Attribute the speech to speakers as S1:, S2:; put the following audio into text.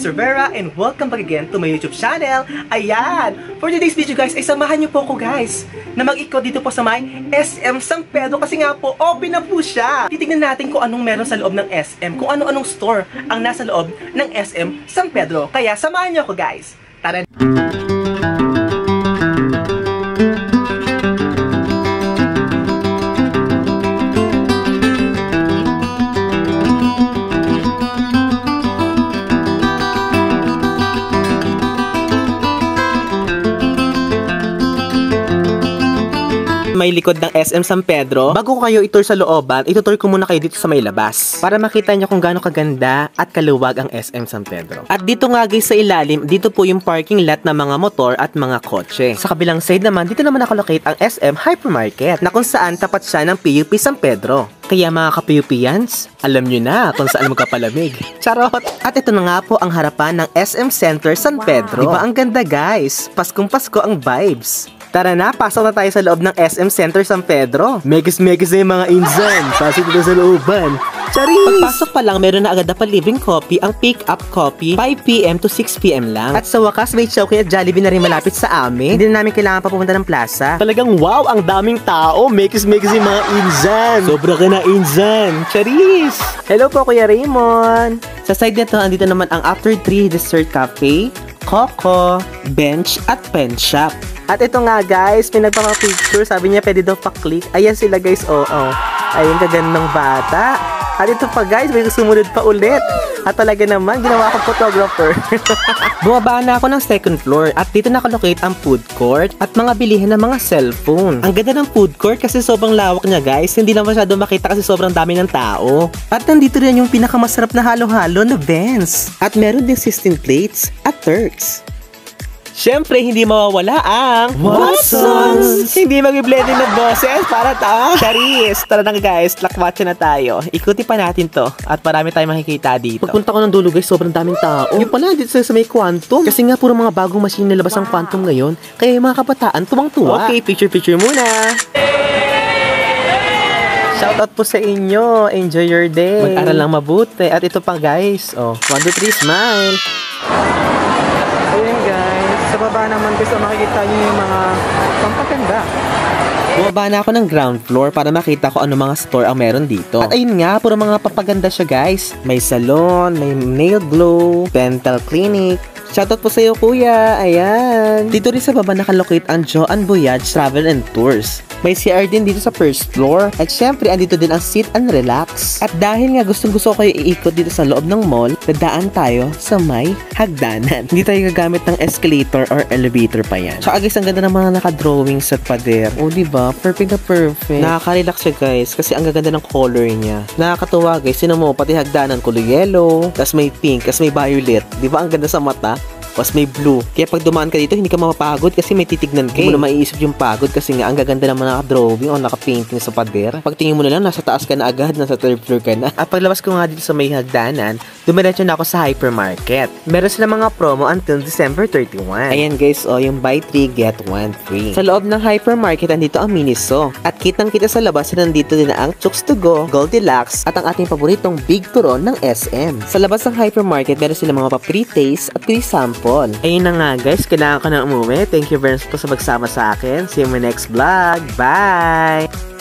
S1: Sir Vera and welcome back again to my YouTube channel. Ayan! For today's video guys, ay samahan niyo po ako guys na mag-ikot dito po sa may SM San Pedro kasi nga po, open na po siya. Titignan natin kung anong meron sa loob ng SM, kung ano-anong store ang nasa loob ng SM San Pedro. Kaya samahan niyo ako guys. Tara! May likod ng SM San Pedro. Bago kayo itour sa looban, itutur ko muna kayo dito sa may labas para makita nyo kung gaano kaganda at kaluwag ang SM San Pedro. At dito nga guys sa ilalim, dito po yung parking lot ng mga motor at mga kotse. Sa kabilang side naman, dito naman nakalocate ang SM Hypermarket na kung saan tapat siya ng PUP San Pedro. Kaya mga ka-PUPians, alam nyo na kung saan magkapalamig. Charot! At ito na nga po ang harapan ng SM Center San Pedro. Diba ang ganda guys? Paskong Pasko ang vibes. Tara na, pasok na tayo sa loob ng SM Center San Pedro. Megis-megis na yung mga insan. Pasok dito sa looban. Charis! Pagpasok pa lang, meron na agad na palibing coffee ang pick-up coffee 5 PM to 6 PM lang. At sa wakas, may Chowking at Jollibee na rin malapit sa amin. Hindi na namin kailangan pa pumunta ng plaza. Talagang wow, ang daming tao. Megis-megis yung mga insan. Sobra ka na insan. Charis! Hello po, Kuya Raymond. Sa side nito, andito naman ang After 3 Dessert Cafe, Coco, Bench at Pen Shop. At ito nga guys, may nagpapapicture. Sabi niya pwede daw pa-click. Ayan sila guys, oo. Ayun kagandang bata. At ito pa guys, may sumunod pa ulit. At talaga naman, ginawa akong photographer. Bumaba na ako ng second floor. At dito nakalocate ang food court at mga bilihan ng mga cellphone. Ang ganda ng food court kasi sobrang lawak niya guys. Hindi na masyado makita kasi sobrang dami ng tao. At nandito rin yung pinakamasarap na halo-halo na Benz. At meron din 16 plates at Turks. Siyempre, hindi mawawala ang Watsons! Hindi mag-blending na boses para Charis! Tara na guys, lakwatsa na tayo. Ikuti pa natin to at marami tayong makikita dito. Pagpunta ko ng dulo guys, sobrang daming tao. Yung pala, dito sa may Quantum. Kasi nga, puro mga bagong machine nilabas ang Quantum ngayon. Kaya yung mga kabataan, tuwang-tuwa. Okay, picture-picture muna! Shoutout po sa inyo. Enjoy your day. Mag-aral lang mabuti. At ito pa guys. Oh, 1, 2, 3, smile. Ayan guys. Sa baba naman guys, makikita nyo yung mga pampaganda. Bumaba na ako ng ground floor para makita ko ano mga store ang meron dito. At ayun nga, puro mga papaganda siya guys. May salon, may nail glow, dental clinic. Shoutout po sa iyo kuya, ayan. Dito rin sa baba nakalocate ang Joan Voyage Travel and Tours. May CR din dito sa first floor. At syempre, andito din ang sit and relax. At dahil nga gustong-gusto ko kayo iikot dito sa loob ng mall, dadaan tayo sa may hagdanan. Hindi tayo gagamit ng escalator or elevator pa yan. Tsaka guys, ang ganda ng mga naka-drawings at pader. O diba? Perfect na perfect. Nakaka-relax siya guys kasi ang gaganda ng color niya. Nakakatuwa guys. Sino mo, pati hagdanan kulay yellow, tas may pink, tas may violet. Diba ang ganda sa mata? Tapos may blue. Kaya pag dumaan ka dito, hindi ka mapapagod kasi may titignan ka. Hindi mo na maiisip yung pagod kasi nga ang gaganda naman naka-drawing o naka-painting sa pader. Pag tingin mo na lang, nasa taas ka na agad, nasa third floor ka na. At paglabas ko nga dito sa may hagdanan, dumiretso na ako sa hypermarket. Meron sila mga promo until December 31. Ayan guys, yung buy 3, get 1 free. Sa loob ng hypermarket, andito ang Miniso. At kitang-kita sa labas, nandito din ang Chooks to Go, Goldilocks, at ang ating paboritong Big Turon ng SM. Sa labas ng hypermarket, meron sila mga pa-pre-taste at pre-sample. Ayun na nga guys, kailangan ko na umuwi. Thank you very much po sa magsama sa akin. See you in my next vlog. Bye!